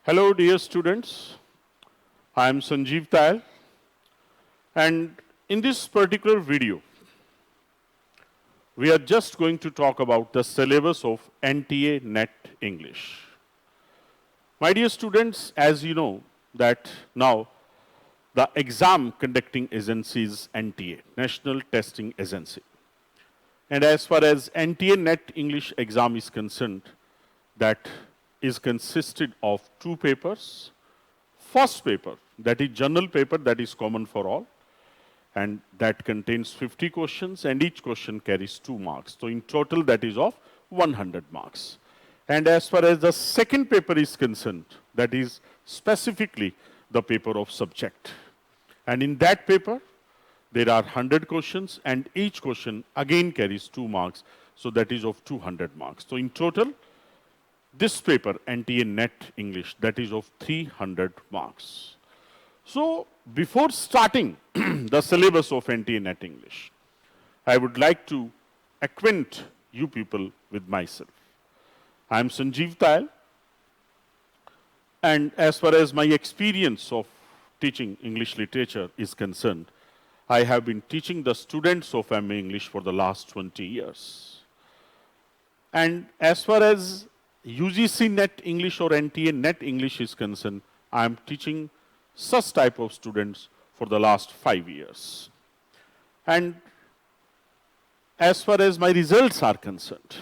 Hello, dear students. I am Sanjeev Tayal, and in this particular video, we are just going to talk about the syllabus of NTA NET English. My dear students, as you know, that now the exam conducting agency is NTA, National Testing Agency. And as far as NTA NET English exam is concerned, that is consisted of two papers. First paper, that is general paper, that is common for all, and that contains 50 questions, and each question carries 2 marks. So in total, that is of 100 marks. And as far as the second paper is concerned, that is specifically the paper of subject. And in that paper, there are 100 questions, and each question again carries 2 marks. So that is of 200 marks. So in total, this paper, NTA NET English, that is of 300 marks. So before starting the syllabus of NTA NET English, I would like to acquaint you people with myself. I am Sanjeev Tayal, and as far as my experience of teaching English literature is concerned, I have been teaching the students of MA English for the last 20 years. And as far as UGC NET English or NTA NET English is concerned, I am teaching such type of students for the last 5 years. And as far as my results are concerned,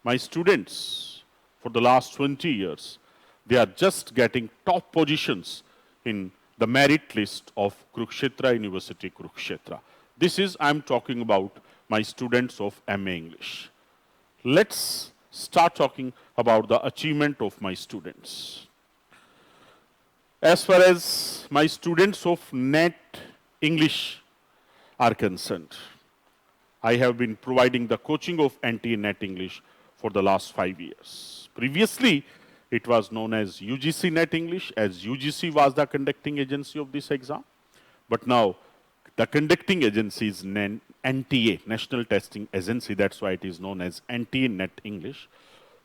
my students for the last 20 years, they are just getting top positions in the merit list of Kurukshetra University, Kurukshetra. This is, I am talking about my students of MA English. Let's start talking about the achievement of my students. As far as my students of NET English are concerned, I have been providing the coaching of NTA NET English for the last 5 years. Previously, it was known as UGC NET English, as UGC was the conducting agency of this exam. But now, the conducting agency is NTA, National Testing Agency. That's why it is known as NTA NET English.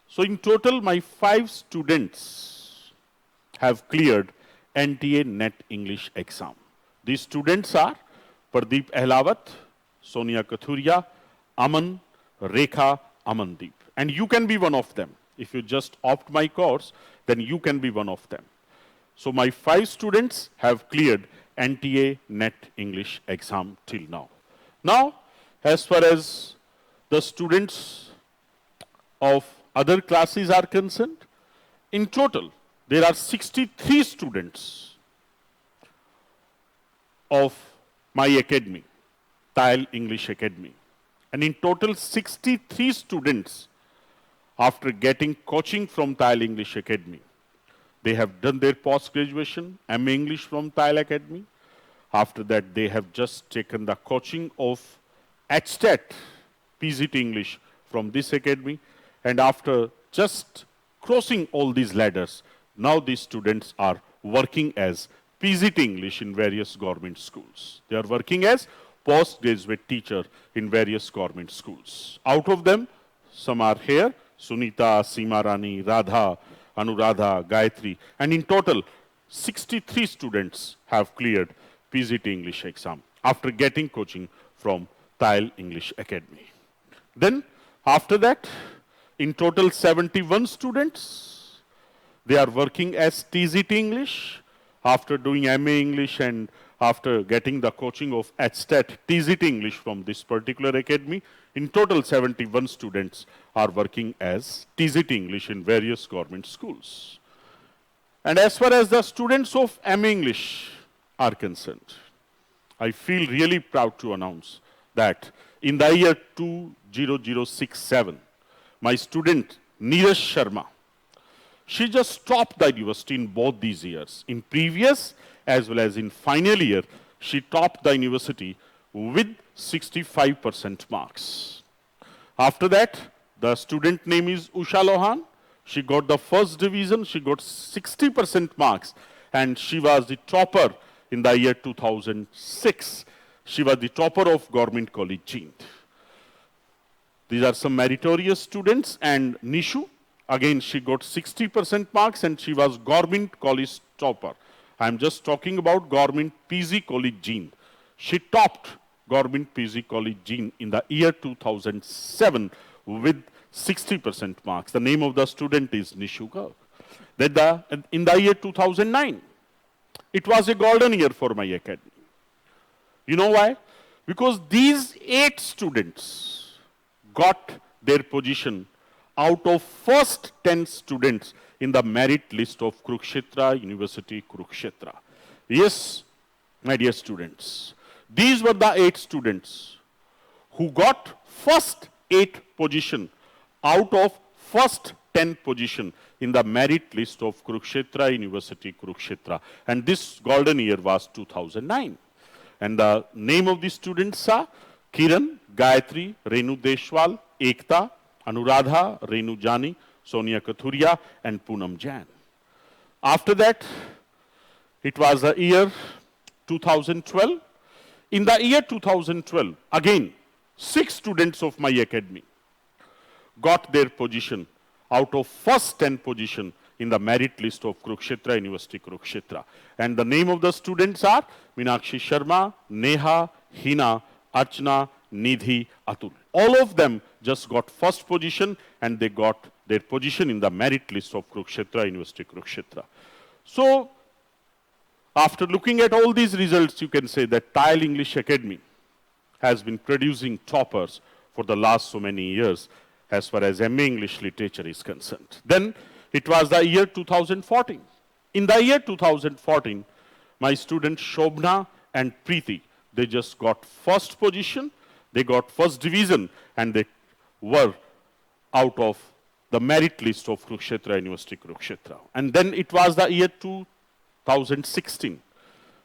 So in total, my 5 students have cleared NTA NET English exam. These students are Pradeep Ahlawat, Sonia Kathuria, Aman, Rekha, Amandeep. And you can be one of them. If you just opt my course, then you can be one of them. So my 5 students have cleared NTA NET English exam till now. Now, as far as the students of other classes are concerned, in total, there are 63 students of my academy, Tayal English Academy. And in total, 63 students, after getting coaching from Tayal English Academy, they have done their post-graduation, MA English from Tayal Academy. After that, they have just taken the coaching of HTET, PGT English from this academy. And after just crossing all these ladders, now these students are working as PGT English in various government schools. They are working as postgraduate teacher in various government schools. Out of them, some are here, Sunita, Seema Rani, Radha, Anuradha, Gayatri, and in total, 63 students have cleared PGT English exam after getting coaching from Tayal English Academy. Then, after that, in total 71 students, they are working as TGT English after doing MA English and after getting the coaching of HTET TGT English from this particular academy. In total, 71 students are working as TGT English in various government schools. And as far as the students of MA English are concerned, I feel really proud to announce that in the year 2067, my student Neeraj Sharma, she just topped the university in both these years. In previous as well as in final year, she topped the university with 65% marks. After that, the student name is Usha Lohan. She got the first division, she got 60% marks, and she was the topper in the year 2006. She was the topper of Government College Jeend. These are some meritorious students. And Nishu, Again, she got 60% marks and she was government college topper. I'm just talking about government PG College Jean. She topped government PG College Jean in the year 2007 with 60% marks. The name of the student is Nishu Garg. In the year 2009, it was a golden year for my academy. You know why? Because these 8 students got their position out of first 10 students in the merit list of Kurukshetra University, Kurukshetra. Yes, my dear students, these were the 8 students who got first 8 position out of first 10 position in the merit list of Kurukshetra University, Kurukshetra. And this golden year was 2009. And the name of the students are Kiran, Gayatri, Renu Deshwal, Ekta, Anuradha, Renu Jani, Sonia Kathuria, and Poonam Jain. After that, it was the year 2012. In the year 2012, again, 6 students of my academy got their position out of first 10 position in the merit list of Kurukshetra University, Kurukshetra. And the name of the students are Meenakshi Sharma, Neha, Hina, Archana, Nidhi, Atul. All of them just got first position and they got their position in the merit list of Kurukshetra University, Kurukshetra. So, after looking at all these results, you can say that TILE English Academy has been producing toppers for the last so many years as far as MA English literature is concerned. Then it was the year 2014. In the year 2014, my students Shobna and Preeti, they just got first position, they got first division, and they were out of the merit list of Kurukshetra University, Kurukshetra. And then it was the year 2016.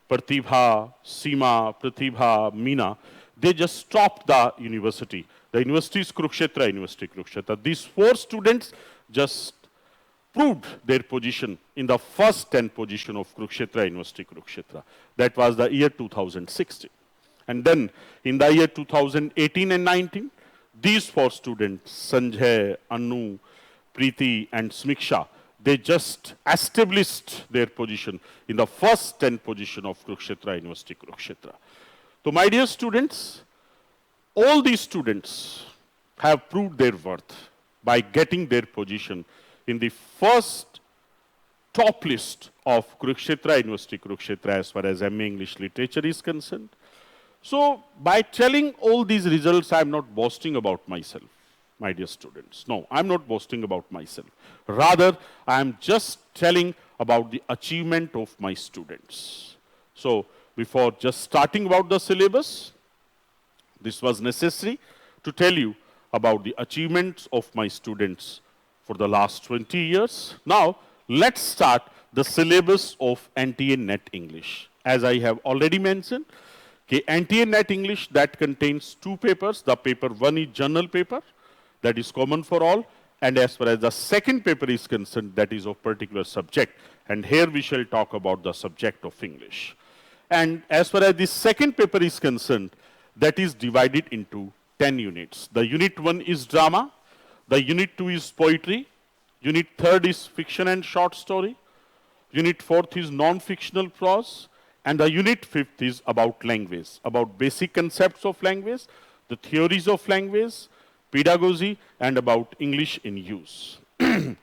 Pratibha, Seema, Pratibha, Meena, they just stopped the university. The university is Kurukshetra University, Kurukshetra. These 4 students just proved their position in the first 10 position of Kurukshetra University, Kurukshetra. That was the year 2016. And then in the year 2018 and 19, these 4 students, Sanjay, Anu, Preeti, and Smiksha, they just established their position in the first 10 position of Kurukshetra University, Kurukshetra. So my dear students, all these students have proved their worth by getting their position in the first top list of Kurukshetra University, Kurukshetra as far as MA English literature is concerned. So by telling all these results, I am not boasting about myself, my dear students. No, I am not boasting about myself. Rather, I am just telling about the achievement of my students. So before just starting about the syllabus, this was necessary to tell you about the achievements of my students for the last 20 years. Now, let's start the syllabus of NTA NET English. As I have already mentioned, NTA NET English, that contains 2 papers. The paper 1 is journal paper, that is common for all. And as far as the second paper is concerned, that is of particular subject. And here we shall talk about the subject of English. And as far as the second paper is concerned, that is divided into 10 units. The unit 1 is drama, the unit 2 is poetry, unit 3rd is fiction and short story, unit 4th is non-fictional prose, and the unit 5th is about language, about basic concepts of language, the theories of language, pedagogy, and about English in use. The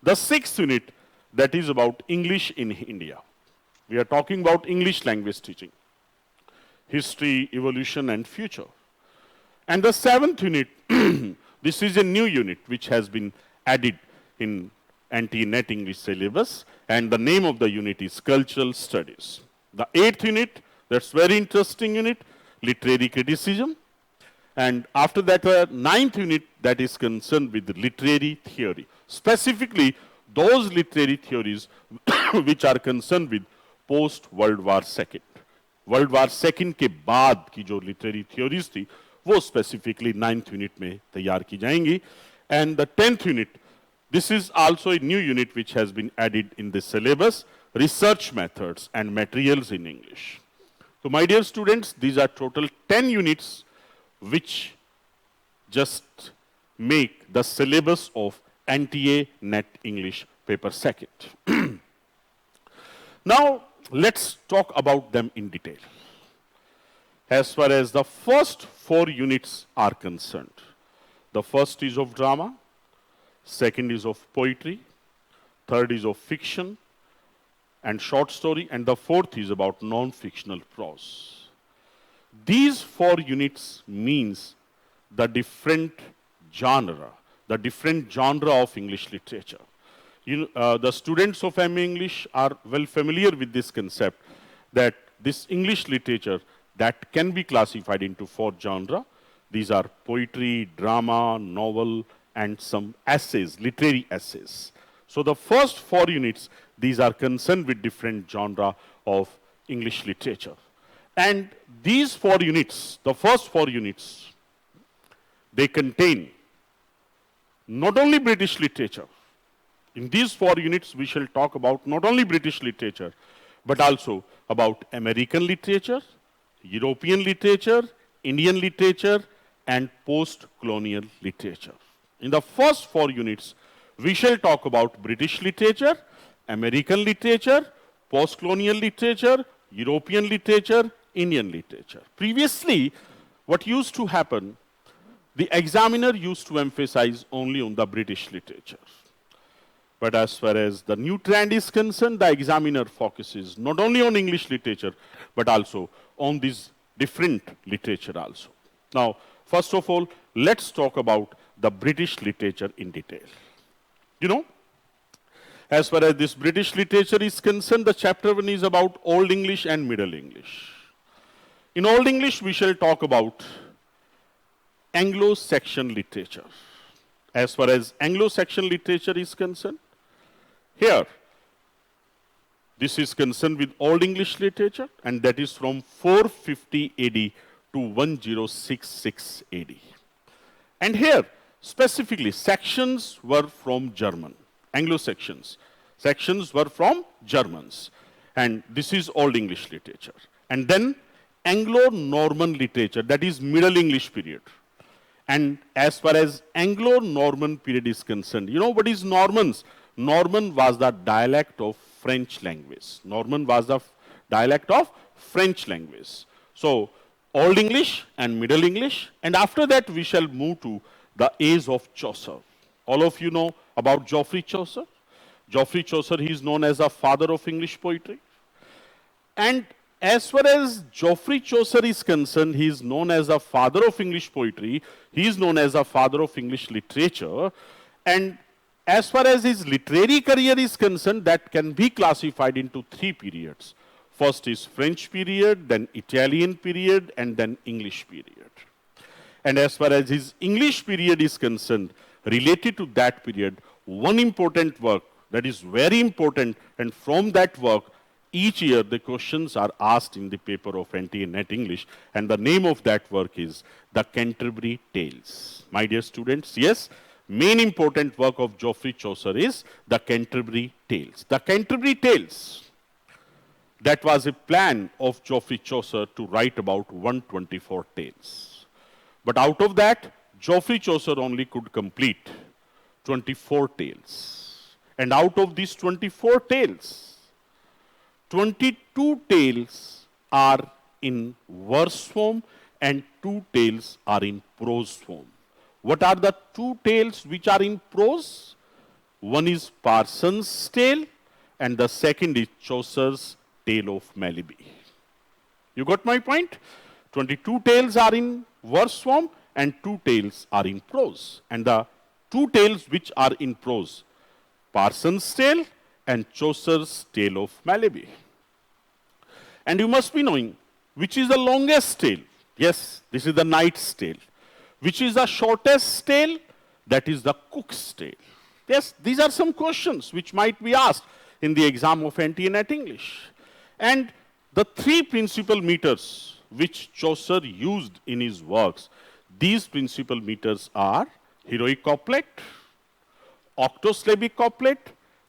6th unit, that is about English in India. We are talking about English language teaching, history, evolution, and future. And the 7th unit, this is a new unit which has been added in NTA NET English syllabus, and the name of the unit is Cultural Studies. The 8th unit, that's very interesting unit, Literary Criticism. And after that, the 9th unit, that is concerned with literary theory. Specifically, those literary theories which are concerned with post-World War II. World War II के बाद की जो literary theories थी, वो specifically 9th unit में तैयार की जाएंगी. And the 10th unit, this is also a new unit which has been added in this syllabus, research methods and materials in English. So my dear students, these are total 10 units which just make the syllabus of NTA NET English paper second. Now, let's talk about them in detail. As far as the first 4 units are concerned, the first is of drama, second is of poetry, third is of fiction and short story, and the fourth is about non-fictional prose. These 4 units means the different genre of English literature. The students of MA English are well familiar with this concept that this English literature that can be classified into 4 genres. These are poetry, drama, novel, and some essays, literary essays. So the first 4 units, these are concerned with different genre of English literature. And these 4 units, the first 4 units, they contain not only British literature. In these 4 units, we shall talk about not only British literature, but also about American literature, European literature, Indian literature, and post-colonial literature. In the first 4 units, we shall talk about British literature, American literature, post-colonial literature, European literature, Indian literature. Previously, what used to happen, the examiner used to emphasize only on the British literature. But as far as the new trend is concerned, the examiner focuses not only on English literature, but also on this different literature also. Now, first of all, let's talk about the British literature in detail. You know, as far as this British literature is concerned, the chapter 1 is about Old English and Middle English. In Old English, we shall talk about Anglo-Saxon literature. As far as Anglo-Saxon literature is concerned, here, this is concerned with Old English literature, and that is from 450 AD to 1066 AD. And here, specifically, sections were from German, Anglo-Saxons. Sections were from Germans. And this is Old English literature. And then Anglo-Norman literature, that is Middle English period. And as far as Anglo-Norman period is concerned, you know what is Normans? Norman was the dialect of French language. Norman was the dialect of French language. So, Old English and Middle English, and after that we shall move to the age of Chaucer. All of you know about Geoffrey Chaucer. Geoffrey Chaucer, he is known as the father of English poetry. And as far as Geoffrey Chaucer is concerned, he is known as the father of English poetry. He is known as the father of English literature. And as far as his literary career is concerned, that can be classified into 3 periods. First is French period, then Italian period, and then English period. And as far as his English period is concerned, related to that period, one important work that is very important, and from that work, each year the questions are asked in the paper of NTA NET English, and the name of that work is The Canterbury Tales. My dear students, yes, main important work of Geoffrey Chaucer is The Canterbury Tales. The Canterbury Tales, that was a plan of Geoffrey Chaucer to write about 124 tales. But out of that, Geoffrey Chaucer only could complete 24 tales. And out of these 24 tales, 22 tales are in verse form and 2 tales are in prose form. What are the 2 tales which are in prose? One is Parson's Tale and the second is Chaucer's Tale of Maliby. You got my point? 22 tales are in verse form and 2 tales are in prose. And the 2 tales which are in prose, Parson's Tale and Chaucer's Tale of Maliby. And you must be knowing which is the longest tale. Yes, this is the Knight's Tale. Which is the shortest tale? That is the Cook's Tale. Yes, these are some questions which might be asked in the exam of NTA NET English. And the 3 principal meters which Chaucer used in his works, these principal meters are heroic couplet, octosyllabic couplet,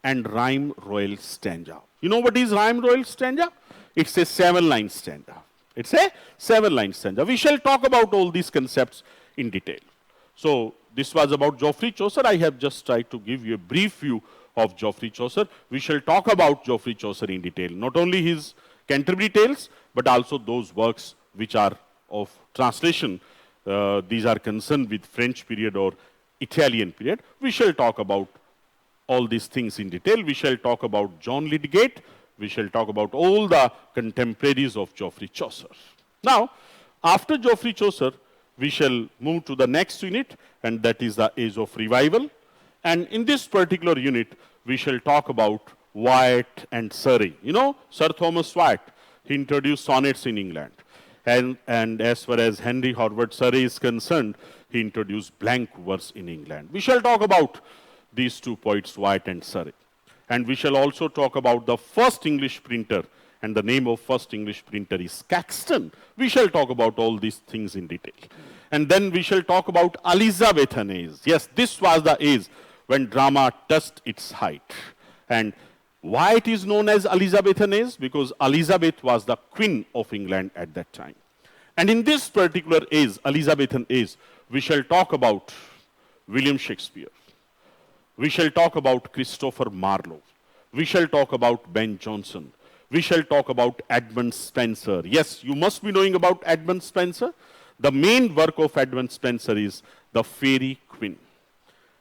and rhyme royal stanza. You know what is rhyme royal stanza? It's a 7-line stanza. It's a 7-line stanza. We shall talk about all these concepts in detail. So this was about Geoffrey Chaucer. I have just tried to give you a brief view of Geoffrey Chaucer. We shall talk about Geoffrey Chaucer in detail, not only his Canterbury Tales, but also those works which are of translation. These are concerned with French period or Italian period. We shall talk about all these things in detail. We shall talk about John Lydgate. We shall talk about all the contemporaries of Geoffrey Chaucer. Now, after Geoffrey Chaucer, we shall move to the next unit, and that is the Age of Revival. And in this particular unit, we shall talk about Wyatt and Surrey. You know, Sir Thomas Wyatt, he introduced sonnets in England. And as far as Henry Howard Surrey is concerned, he introduced blank verse in England. We shall talk about these two poets, Wyatt and Surrey. And we shall also talk about the first English printer, and the name of first English printer is Caxton. We shall talk about all these things in detail. And then we shall talk about Elizabethan age. Yes, this was the age when drama touched its height. And why it is known as Elizabethan age? Because Elizabeth was the Queen of England at that time. And in this particular age, Elizabethan age, we shall talk about William Shakespeare. We shall talk about Christopher Marlowe. We shall talk about Ben Jonson. We shall talk about Edmund Spenser. Yes, you must be knowing about Edmund Spenser. The main work of Edmund Spenser is The Faerie Queene.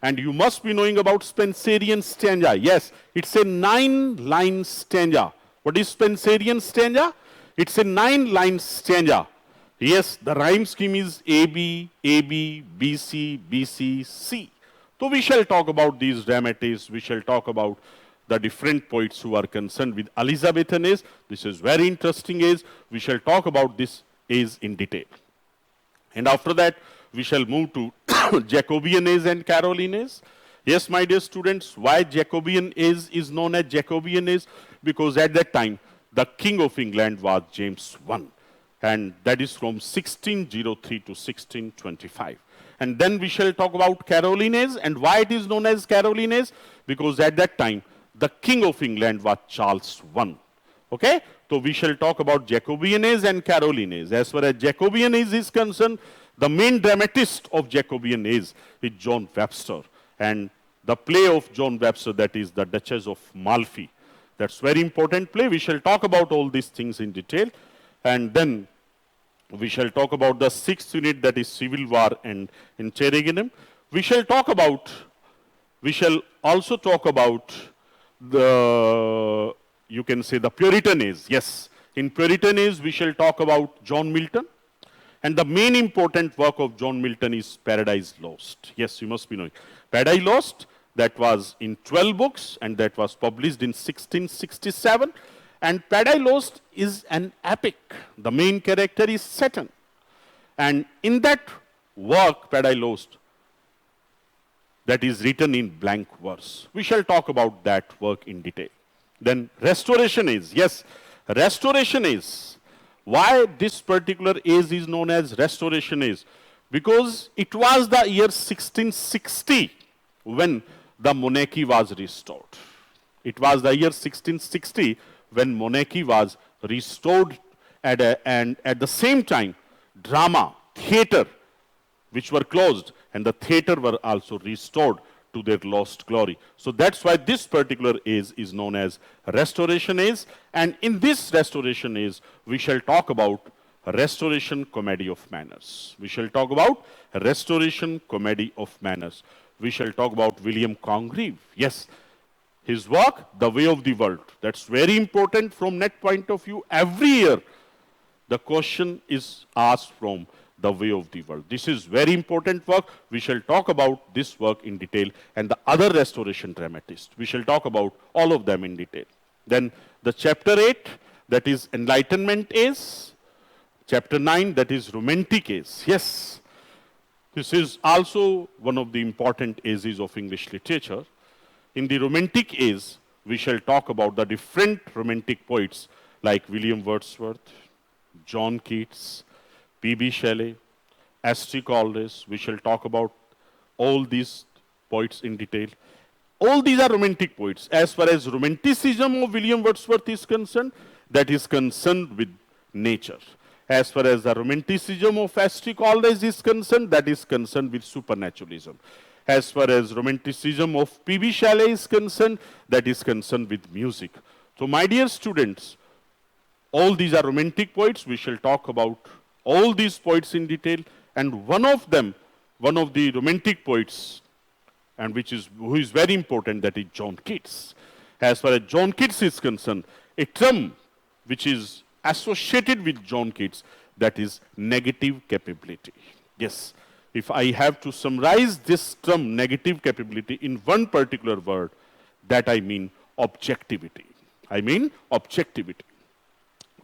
And you must be knowing about Spenserian stanza. Yes, it's a 9-line stanza. What is Spenserian stanza? It's a 9-line stanza. Yes, the rhyme scheme is AB, AB, BC, BC, C. So we shall talk about these dramatists. We shall talk about the different poets who are concerned with Elizabethan age. This is very interesting age. We shall talk about this age in detail. And after that, we shall move to Jacobean age and Caroline age. Yes, my dear students, why Jacobean age is known as Jacobean age? Because at that time, the King of England was James I. And that is from 1603 to 1625. And then we shall talk about Caroline age. And why it is known as Caroline age? Because at that time, the King of England was Charles I. Okay? So we shall talk about Jacobean age and Caroline age. As far as Jacobean age is concerned, the main dramatist of Jacobean age is John Webster. And the play of John Webster, that is the Duchess of Malfi. That's very important play. We shall talk about all these things in detail. And then we shall talk about the sixth unit, that is Civil War and Interregnum. We shall also talk about the, you can say, the Puritan age. Yes, in Puritan age, we shall talk about John Milton. And the main important work of John Milton is Paradise Lost. Yes, you must be knowing. Paradise Lost, that was in 12 books, and that was published in 1667. And Paradise Lost is an epic. The main character is Satan. And in that work, Paradise Lost, that is written in blank verse. We shall talk about that work in detail. Then Restoration age. Yes, Restoration age. Why this particular age is known as Restoration age? Because it was the year 1660 when the monarchy was restored. It was the year 1660 when monarchy was restored, and at the same time, drama, theatre, which were closed, and the theatre were also restored to their lost glory. So that's why this particular age is known as Restoration age. And in this Restoration age, we shall talk about Restoration Comedy of Manners. We shall talk about Restoration Comedy of Manners. We shall talk about William Congreve. Yes, his work, The Way of the World. That's very important from that point of view. Every year, the question is asked from The Way of the World. This is very important work. We shall talk about this work in detail, and the other Restoration dramatists. We shall talk about all of them in detail. Then the chapter 8, that is Enlightenment age. Chapter 9, that is Romantic age. Yes, this is also one of the important ages of English literature. In the Romantic age, we shall talk about the different Romantic poets like William Wordsworth, John Keats, P.B. Shelley, S.T. Coleridge. We shall talk about all these poets in detail. All these are Romantic poets. As far as Romanticism of William Wordsworth is concerned, that is concerned with nature. As far as the romanticism of Astor College is concerned, that is concerned with supernaturalism. As far as romanticism of P.B. Shelley is concerned, that is concerned with music. So my dear students, all these are romantic poets. We shall talk about all these poets in detail. And one of them, one of the romantic poets, and who is very important, that is John Keats. As far as John Keats is concerned, a term which is associated with John Keats, that is negative capability. Yes, if I have to summarize this term negative capability in one particular word, that I mean objectivity. I mean objectivity.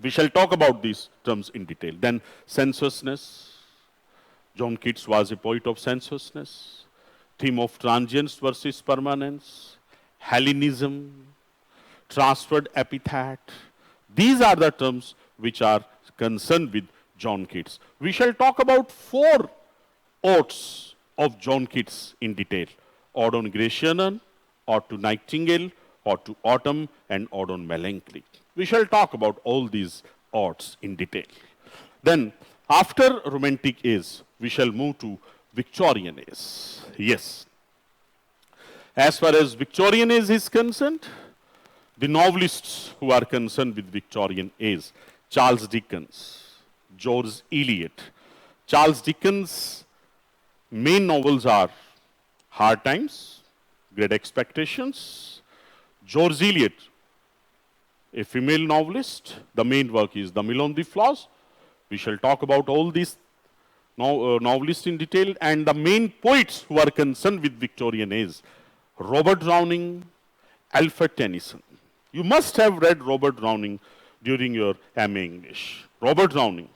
We shall talk about these terms in detail. Then sensuousness. John Keats was a poet of sensuousness. Theme of transience versus permanence. Hellenism. Transferred epithet. These are the terms which are concerned with John Keats. We shall talk about 4 odes of John Keats in detail. Ode on Gratianan, Ode to Nightingale, Ode to Autumn, and Ode on Melancholy. We shall talk about all these odes in detail. Then, after Romantic age, we shall move to Victorian age. Yes. As far as Victorian age is concerned, the novelists who are concerned with Victorian age, Charles Dickens, George Eliot. Charles Dickens' main novels are Hard Times, Great Expectations. George Eliot, a female novelist, the main work is The Mill on the Floss. We shall talk about all these novelists in detail, and the main poets who are concerned with Victorian age, Robert Browning, Alfred Tennyson. You must have read Robert Browning during your MA English. Robert Browning,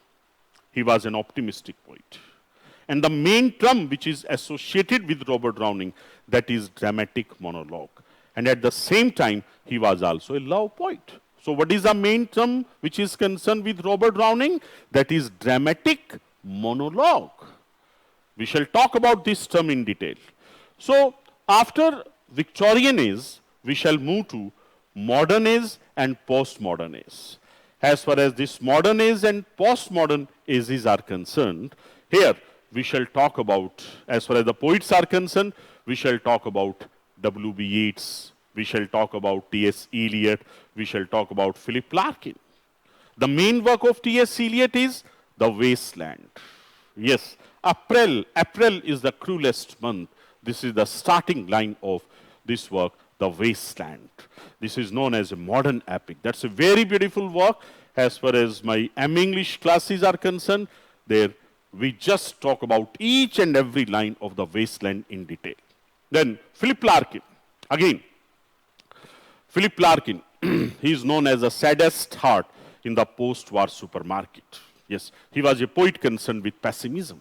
he was an optimistic poet. And the main term which is associated with Robert Browning, that is dramatic monologue. And at the same time, he was also a love poet. So what is the main term which is concerned with Robert Browning? That is dramatic monologue. We shall talk about this term in detail. So after Victorian age, we shall move to modern age and postmodern age. As far as this modern age and postmodern ages are concerned, here we shall talk about, as far as the poets are concerned, we shall talk about W.B. Yeats, we shall talk about T.S. Eliot, we shall talk about Philip Larkin. The main work of T.S. Eliot is The Wasteland. Yes, April is the cruelest month. This is the starting line of this work, The Wasteland. This is known as a modern epic. That's a very beautiful work. As far as my M English classes are concerned, there we just talk about each and every line of The Wasteland in detail. Then Philip Larkin. Again, Philip Larkin, he is known as the saddest heart in the post-war supermarket. Yes, he was a poet concerned with pessimism.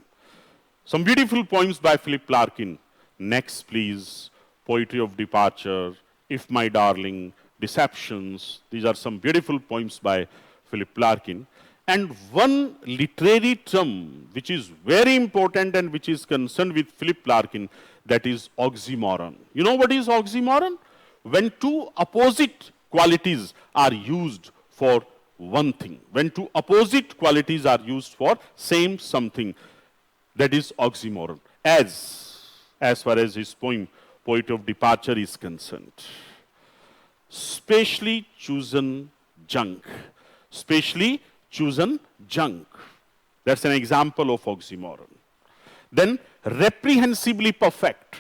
Some beautiful poems by Philip Larkin. Next, please. Poetry of Departure, If My Darling, Deceptions. These are some beautiful poems by Philip Larkin. And one literary term which is very important and which is concerned with Philip Larkin, that is oxymoron. You know what is oxymoron? When two opposite qualities are used for one thing. When two opposite qualities are used for same something, that is oxymoron. As far as his poem, Poetry of Departure is concerned. Specially chosen junk. Specially chosen junk. That's an example of oxymoron. Then reprehensibly perfect.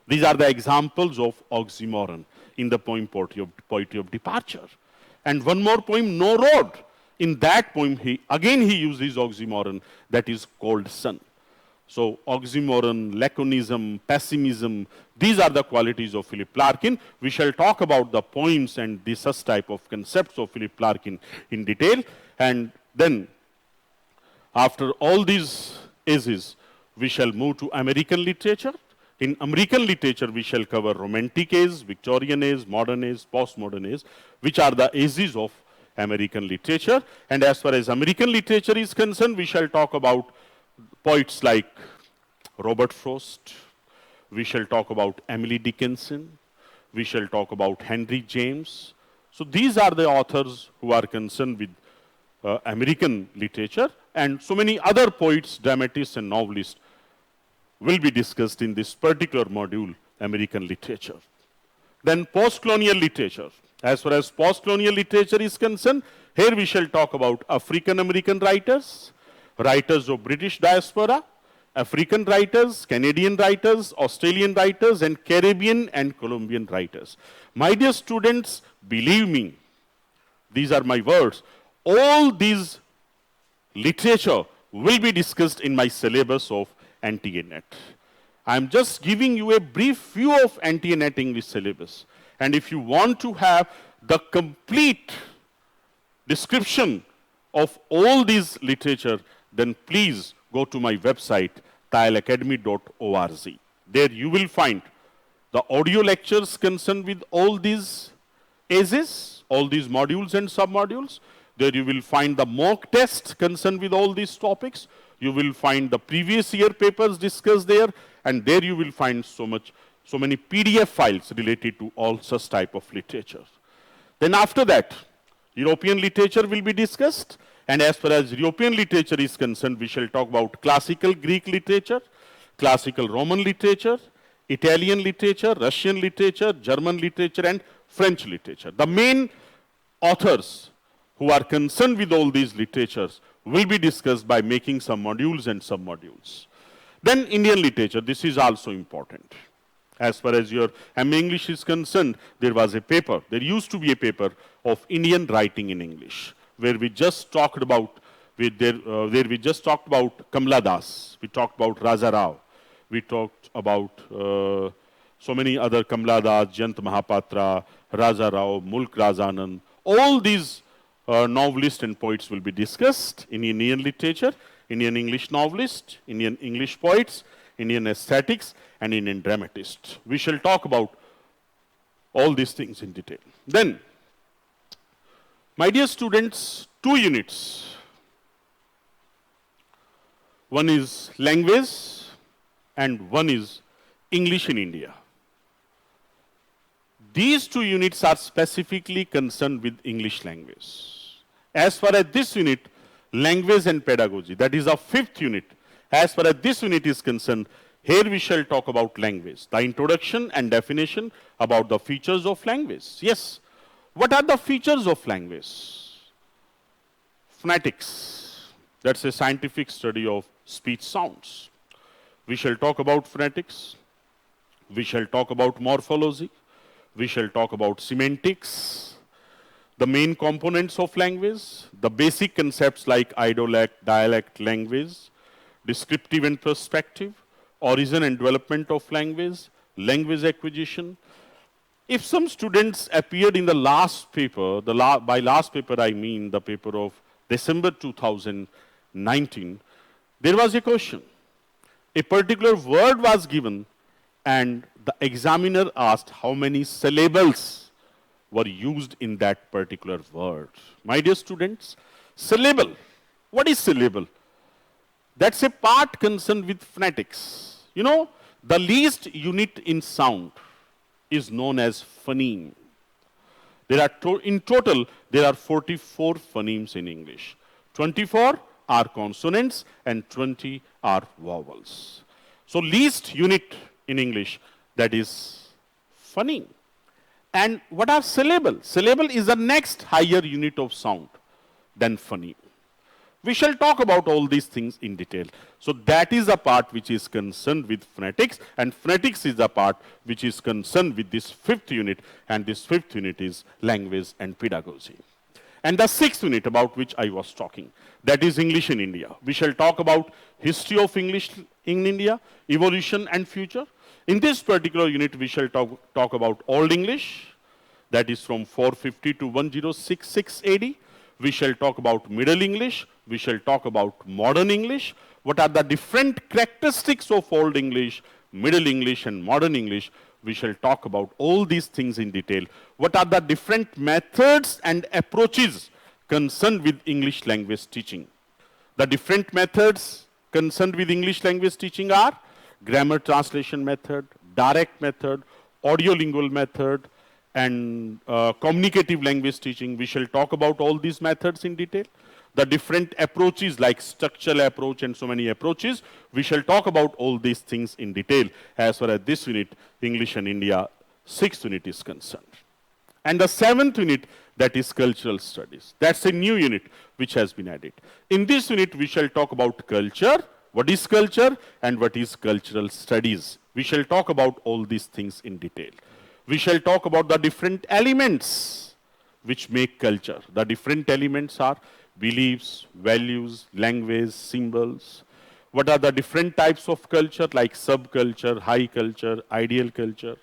These are the examples of oxymoron in the poem Poetry of Departure. And one more poem, No Road. In that poem, he uses oxymoron, that is Cold Sun. So oxymoron, laconism, pessimism, these are the qualities of Philip Larkin. We shall talk about the poems and such type of concepts of Philip Larkin in detail. And then, after all these ages, we shall move to American literature. In American literature, we shall cover Romantic age, Victorian age, modern age, postmodern age, which are the ages of American literature. And as far as American literature is concerned, we shall talk about poets like Robert Frost. We shall talk about Emily Dickinson. We shall talk about Henry James. So these are the authors who are concerned with American literature, and so many other poets, dramatists, and novelists will be discussed in this particular module, American literature. Then post-colonial literature. As far as post-colonial literature is concerned, here we shall talk about African American writers, writers of British diaspora, African writers, Canadian writers, Australian writers, and Caribbean and Colombian writers. My dear students, believe me, these are my words, all these literature will be discussed in my syllabus of NTA-NET. I am just giving you a brief view of NTA-NET English syllabus. And if you want to have the complete description of all these literature, then please go to my website, tileacademy.org. There you will find the audio lectures concerned with all these ACEs, all these modules and submodules. There you will find the mock test concerned with all these topics. You will find the previous year papers discussed there, and there you will find so many PDF files related to all such type of literature. Then after that, European literature will be discussed, and as far as European literature is concerned, we shall talk about classical Greek literature, classical Roman literature, Italian literature, Russian literature, German literature, and French literature. The main authors who are concerned with all these literatures will be discussed by making some modules and submodules. Then Indian literature, this is also important. As far as your MA English is concerned, there was a paper, there used to be a paper of Indian writing in English, where we just talked about, Kamala Das, we talked about Raja Rao, we talked about so many other Kamala Das, Jayant Mahapatra, Raja Rao, Mulk Razanand. All these novelists and poets will be discussed in Indian literature, Indian English novelists, Indian English poets, Indian aesthetics, and Indian dramatists. We shall talk about all these things in detail. Then, my dear students, 2 units. One is language and one is English in India. These 2 units are specifically concerned with English language. As far as this unit, language and pedagogy, that is our 5th unit. As far as this unit is concerned, here we shall talk about language, the introduction and definition about the features of language. Yes, what are the features of language? Phonetics, that's a scientific study of speech sounds. We shall talk about phonetics, we shall talk about morphology, we shall talk about semantics, the main components of language, the basic concepts like idolect, dialect, language, descriptive and perspective, origin and development of language, language acquisition. If some students appeared in the last paper, by last paper I mean the paper of December 2019, there was a question. A particular word was given and the examiner asked how many syllables were used in that particular word. My dear students, syllable. What is syllable? That's a part concerned with phonetics. You know, the least unit in sound is known as phoneme. In total, there are 44 phonemes in English. 24 are consonants and 20 are vowels. So least unit in English, that is phoneme. And what are syllable? Syllable is the next higher unit of sound than phoneme. We shall talk about all these things in detail. So that is a part which is concerned with phonetics, and phonetics is the part which is concerned with this 5th unit, and this 5th unit is language and pedagogy. And the 6th unit about which I was talking, that is English in India. We shall talk about history of English in India, evolution and future. In this particular unit, we shall talk about Old English, that is from 450 to 1066 AD. We shall talk about Middle English. We shall talk about Modern English. What are the different characteristics of Old English, Middle English, and Modern English? We shall talk about all these things in detail. What are the different methods and approaches concerned with English language teaching? The different methods concerned with English language teaching are grammar translation method, direct method, audiolingual method, and communicative language teaching. We shall talk about all these methods in detail. the different approaches like structural approach and so many approaches. We shall talk about all these things in detail as far as this unit, English and India, 6th unit is concerned. And the 7th unit, that is cultural studies. That's a new unit which has been added. In this unit, we shall talk about culture, what is culture and what is cultural studies. We shall talk about all these things in detail. We shall talk about the different elements which make culture. The different elements are beliefs, values, language, symbols. What are the different types of culture like subculture, high culture, ideal culture?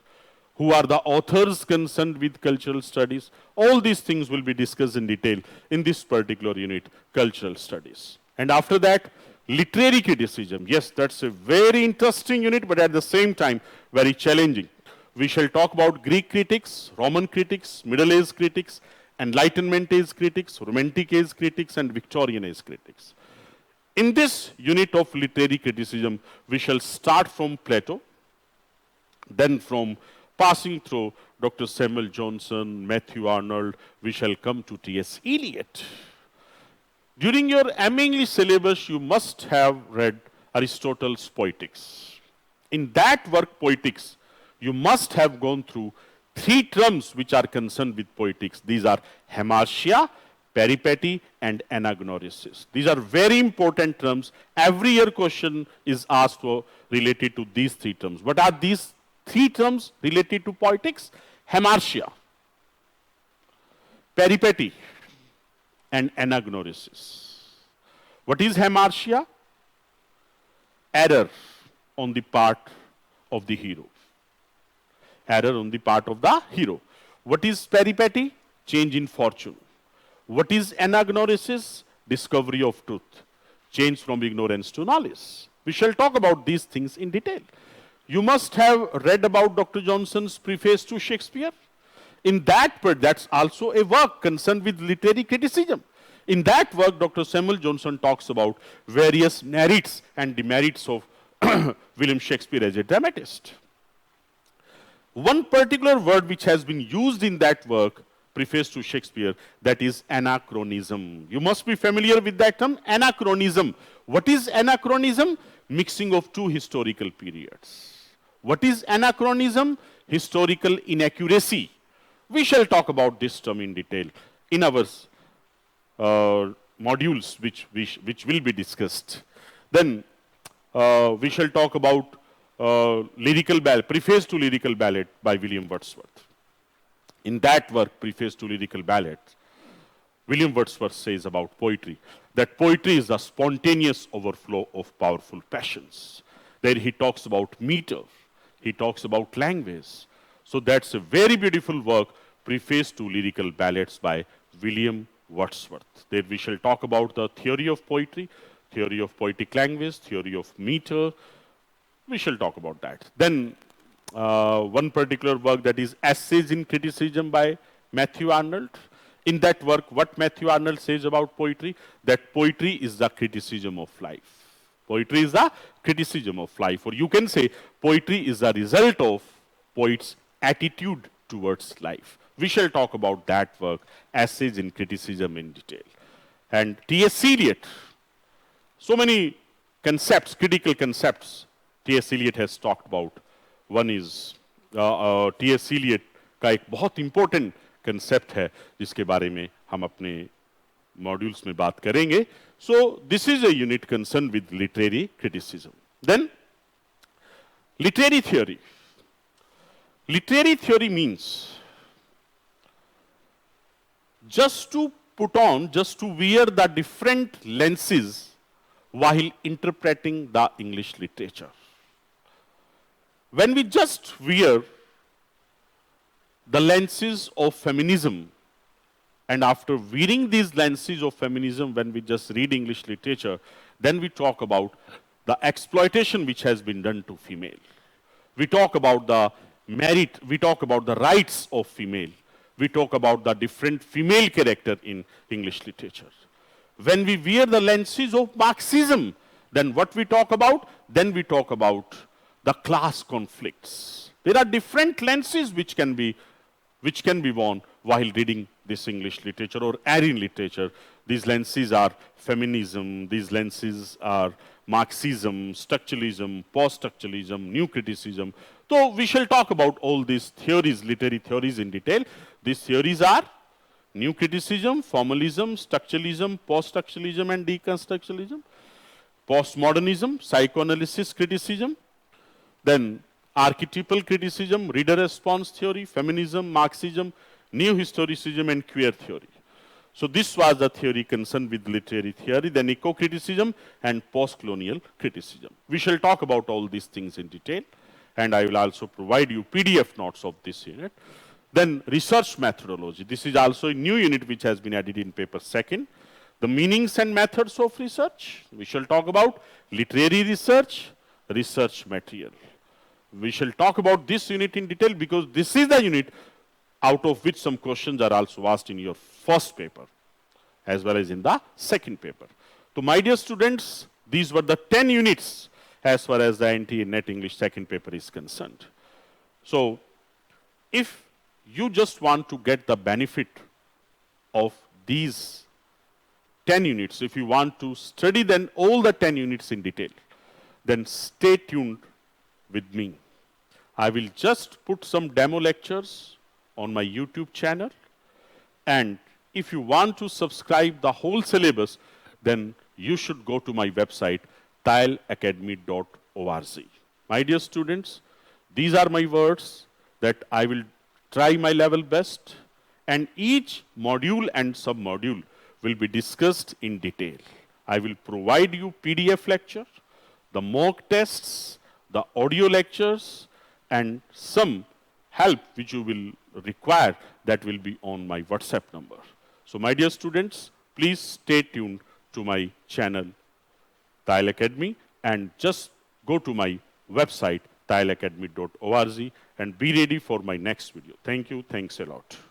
Who are the authors concerned with cultural studies? All these things will be discussed in detail in this particular unit, cultural studies. And after that, literary criticism. Yes, that's a very interesting unit, but at the same time, very challenging. We shall talk about Greek critics, Roman critics, Middle Age critics, Enlightenment age critics, Romantic age critics, and Victorian age critics. In this unit of literary criticism, we shall start from Plato, then from passing through Dr. Samuel Johnson, Matthew Arnold, we shall come to T.S. Eliot. During your MA English syllabus, you must have read Aristotle's Poetics. In that work, Poetics, you must have gone through 3 terms which are concerned with poetics. These are hamartia, peripety, and anagnorisis. These are very important terms. Every year question is asked for related to these 3 terms. What are these 3 terms related to poetics? Hamartia, peripety, and anagnorisis. What is hamartia? Error on the part of the hero. Error on the part of the hero. What is peripety? Change in fortune. What is anagnorisis? Discovery of truth. Change from ignorance to knowledge. We shall talk about these things in detail. You must have read about Dr. Johnson's preface to Shakespeare. In that part, that's also a work concerned with literary criticism. In that work, Dr. Samuel Johnson talks about various merits and demerits of William Shakespeare as a dramatist. One particular word which has been used in that work, preface to Shakespeare, that is anachronism. You must be familiar with that term, anachronism. What is anachronism? Mixing of 2 historical periods. What is anachronism? Historical inaccuracy. We shall talk about this term in detail in our modules which will be discussed. Then we shall talk about lyrical ballad, preface to lyrical ballad by William Wordsworth. In that work, preface to lyrical ballad, William Wordsworth says about poetry that poetry is a spontaneous overflow of powerful passions. There he talks about meter, he talks about language. So that's a very beautiful work, preface to lyrical ballads by William Wordsworth. There we shall talk about the theory of poetry, theory of poetic language, theory of meter. We shall talk about that. Then one particular work, that is Essays in Criticism by Matthew Arnold. In that work, what Matthew Arnold says about poetry? That poetry is the criticism of life. Poetry is the criticism of life. Or you can say poetry is the result of poet's attitude towards life. We shall talk about that work, Essays in Criticism, in detail. And T.S. Eliot, so many concepts, critical concepts, T.S. Eliot has talked about. One is T.S. Eliot का एक बहुत important concept है जिसके बारे में हम अपने modules में बात करेंगे. So this is a unit concerned with literary criticism. Then literary theory. Literary theory means just to wear the different lenses while interpreting the English literature. When we just wear the lenses of feminism, and after wearing these lenses of feminism, when we just read English literature, then we talk about the exploitation which has been done to female. We talk about the merit, we talk about the rights of female. We talk about the different female character in English literature. When we wear the lenses of Marxism, then what we talk about? Then we talk about the class conflicts. There are different lenses which can be worn while reading this English literature or Aryan literature. These lenses are feminism, these lenses are Marxism, structuralism, post-structuralism, new criticism. So we shall talk about all these theories, literary theories in detail. These theories are new criticism, formalism, structuralism, post-structuralism and deconstructuralism, postmodernism, psychoanalysis criticism, then archetypal criticism, reader response theory, feminism, Marxism, new historicism and queer theory. So this was the theory concerned with literary theory, then eco-criticism and post-colonial criticism. We shall talk about all these things in detail, and I will also provide you PDF notes of this unit. Then research methodology. This is also a new unit which has been added in paper second. The meanings and methods of research. We shall talk about literary research, research material. We shall talk about this unit in detail because this is the unit out of which some questions are also asked in your first paper as well as in the second paper. So my dear students, these were the 10 units as far as the NTA NET English second paper is concerned. So if you just want to get the benefit of these 10 units, if you want to study then all the 10 units in detail, then stay tuned with me. I will just put some demo lectures on my YouTube channel, and if you want to subscribe the whole syllabus, then you should go to my website tileacademy.org. My dear students, these are my words that I will try my level best, and each module and sub-module will be discussed in detail. I will provide you PDF lecture, the mock tests, the audio lectures, and some help which you will require that will be on my WhatsApp number. So my dear students, please stay tuned to my channel Tile Academy and just go to my website tileacademy.org and be ready for my next video. Thank you. Thanks a lot.